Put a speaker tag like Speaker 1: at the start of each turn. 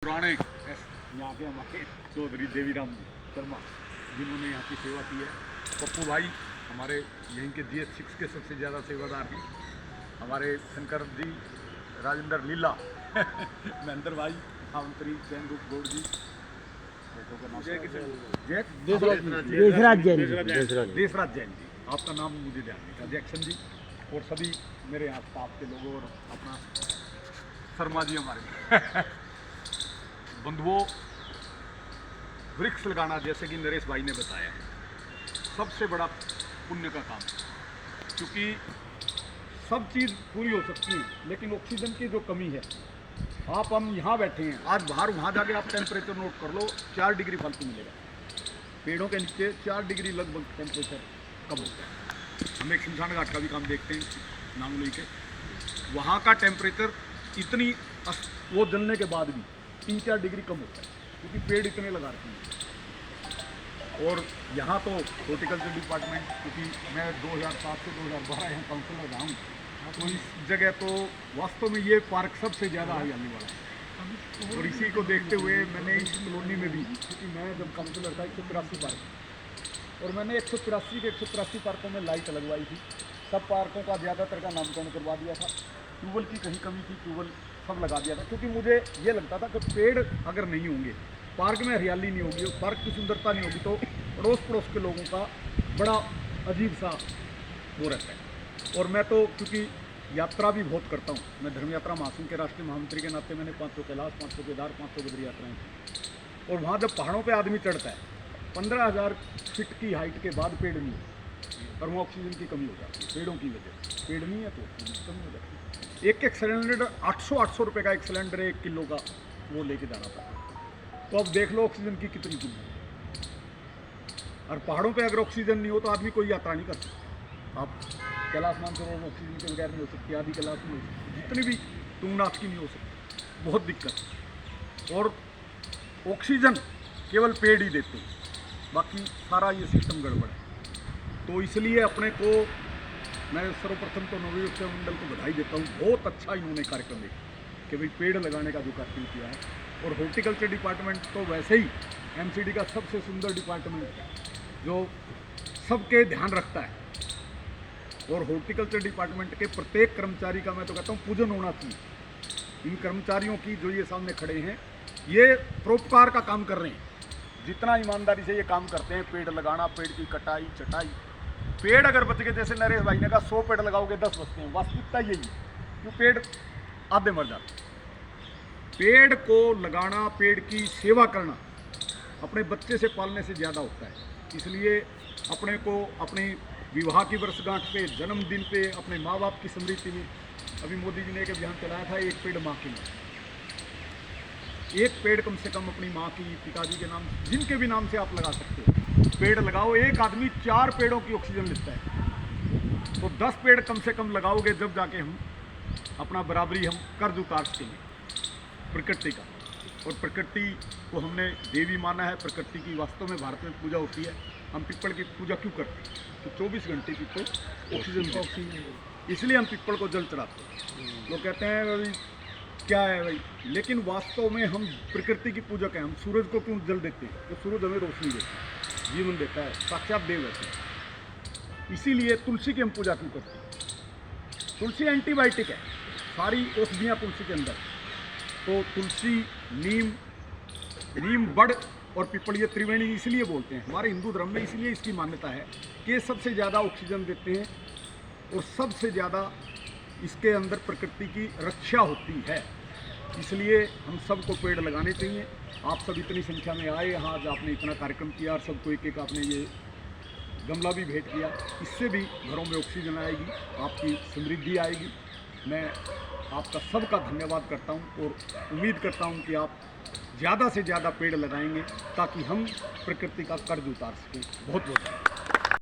Speaker 1: पुराने यहाँ के हमारे चौधरी देवीराम शर्मा जिन्होंने यहाँ की सेवा की है। पप्पू भाई हमारे यहीं के GS6 के सबसे ज़्यादा सेवादार हैं। हमारे शंकर जी, राजेंद्र लीला महेंद्र भाई, मंत्री चैन रूप गौड़ जी, देशराज जैन जी, आपका नाम मुझे ध्यान नहीं था, जैक्सन जी, और सभी मेरे यहाँ स्टाफ के लोगों और अपना शर्मा जी हमारे बंधुओं। वृक्ष लगाना जैसे कि नरेश भाई ने बताया सबसे बड़ा पुण्य का काम है, क्योंकि सब चीज़ पूरी हो सकती है लेकिन ऑक्सीजन की जो कमी है, हम यहाँ बैठे हैं, आज बाहर वहाँ जाके आप टेम्परेचर नोट कर लो, 4 डिग्री फालतू मिलेगा। पेड़ों के नीचे 4 डिग्री लगभग टेम्परेचर कम होता है। हम एक शमशान घाट का भी काम देखते हैं नांगलोई के, वहाँ का टेम्परेचर इतनी वो जलने के बाद भी 3-4 डिग्री कम होता है, क्योंकि पेड़ इतने लगा रखे हैं। और यहाँ तो हॉर्टिकल्चर डिपार्टमेंट, क्योंकि मैं 2007 से 2012 यहाँ काउंसलर रहा हूँ, तो इस जगह तो वास्तव में ये पार्क सबसे ज़्यादा हरियाली वाला है। और इसी को देखते हुए मैंने इस कॉलोनी में भी, क्योंकि मैं जब काउंसलर था 183 पार्क, और मैंने 183 के 183 पार्कों में लाइट लगवाई थी। सब पार्कों का ज़्यादातर का नामकरण करवा दिया था। ट्यूबवेल की कहीं कमी थी, ट्यूबवेल सब लगा दिया था, क्योंकि मुझे ये लगता था कि पेड़ अगर नहीं होंगे, पार्क में हरियाली नहीं होगी, पार्क की सुंदरता नहीं होगी, तो अड़ोस पड़ोस के लोगों का बड़ा अजीब सा वो रहता है। और मैं तो क्योंकि यात्रा भी बहुत करता हूँ, मैं धर्म यात्रा महासंघ के राष्ट्रीय महामंत्री के नाते मैंने 500 कैलाश, 500 केदार, 500 बद्री यात्राएँ की। और वहाँ जब पहाड़ों पे आदमी चढ़ता है, 15,000 फीट की हाइट के बाद पेड़ नहीं है, और वहाँ ऑक्सीजन की कमी हो जाती है पेड़ों की वजह से। पेड़ नहीं है तो ऑक्सीजन की कमी हो जाती है। एक सिलेंडर 800 रुपये का एक सिलेंडर 1 किलो का वो लेके जाना पड़ता है। तो अब देख लो ऑक्सीजन की कितनी कमी है। और पहाड़ों पे अगर ऑक्सीजन नहीं हो तो आदमी कोई यात्रा नहीं कर सकता। आप कैलाश मानसरोवर ऑक्सीजन के बगैर नहीं हो सकती, आदि कैलाश नहीं हो सकती, जितनी भी तुंगनाथ की नहीं हो सकती, बहुत दिक्कत। और ऑक्सीजन केवल पेड़ ही देते हैं, बाकी सारा ये सिस्टम गड़बड़ है। तो इसलिए अपने को मैं सर्वप्रथम तो नवयुक्त मंडल को बधाई देता हूँ। बहुत अच्छा इन्होंने कार्यक्रम देखा कि भाई पेड़ लगाने का जो कार्यक्रम किया है। और हॉर्टिकल्चर डिपार्टमेंट तो वैसे ही MCD का सबसे सुंदर डिपार्टमेंट है, जो सबके ध्यान रखता है। और हॉर्टिकल्चर डिपार्टमेंट के प्रत्येक कर्मचारी का मैं तो कहता हूँ पूजन होना चाहिए। इन कर्मचारियों की जो ये सामने खड़े हैं, ये परोपकार का काम कर रहे हैं। जितना ईमानदारी से ये काम करते हैं, पेड़ लगाना, पेड़ की कटाई छटाई, पेड़ अगर बच गए, जैसे नरेश भाई ने कहा 100 पेड़ लगाओगे 10 बचते हैं, वास्तविकता यही है। क्यों पेड़ आधे मर जाते हैं। पेड़ को लगाना, पेड़ की सेवा करना अपने बच्चे से पालने से ज़्यादा होता है। इसलिए अपने को अपने विवाह की वर्षगांठ पे, जन्मदिन पे, अपने माँ बाप की स्मृति में, अभी मोदी जी ने एक अभियान चलाया था, 1 पेड़ माँ के नाम। 1 पेड़ कम से कम अपनी माँ की, पिताजी के नाम, जिनके भी नाम से आप लगा सकते हो, पेड़ लगाओ। एक आदमी 4 पेड़ों की ऑक्सीजन लेता है, तो 10 पेड़ कम से कम लगाओगे, जब जाके हम अपना बराबरी हम कर्ज उतार सकेंगे प्रकृति का। और प्रकृति को हमने देवी माना है। प्रकृति की वास्तव में भारत में पूजा होती है। हम पीपल की पूजा क्यों करते हैं? तो 24 घंटे पीपल ऑक्सीजन, इसलिए हम पीपल को जल चढ़ाते हैं। लोग कहते हैं भाई क्या है भाई, लेकिन वास्तव में हम प्रकृति की पूजक हैं। हम सूरज को क्यों जल देते हैं? तो सूरज हमें रोशनी देता है, जीवन देता है, साक्षात देव है। इसीलिए तुलसी की हम पूजा क्यों करते हैं? तुलसी एंटीबायोटिक है, सारी औषधियाँ तुलसी के अंदर। तो तुलसी, नीम, बड़ और पीपल, ये त्रिवेणी इसलिए बोलते हैं हमारे हिंदू धर्म में। इसलिए इसकी मान्यता है कि ये सबसे ज़्यादा ऑक्सीजन देते हैं और सबसे ज़्यादा इसके अंदर प्रकृति की रक्षा होती है। इसलिए हम सबको पेड़ लगाने चाहिए। आप सब इतनी संख्या में आए, आज आपने इतना कार्यक्रम किया और सबको एक एक आपने ये गमला भी भेंट किया। इससे भी घरों में ऑक्सीजन आएगी, आपकी समृद्धि आएगी। मैं आपका सबका धन्यवाद करता हूं और उम्मीद करता हूं कि आप ज़्यादा से ज़्यादा पेड़ लगाएंगे ताकि हम प्रकृति का कर्ज उतार सकें। बहुत बहुत धन्यवाद।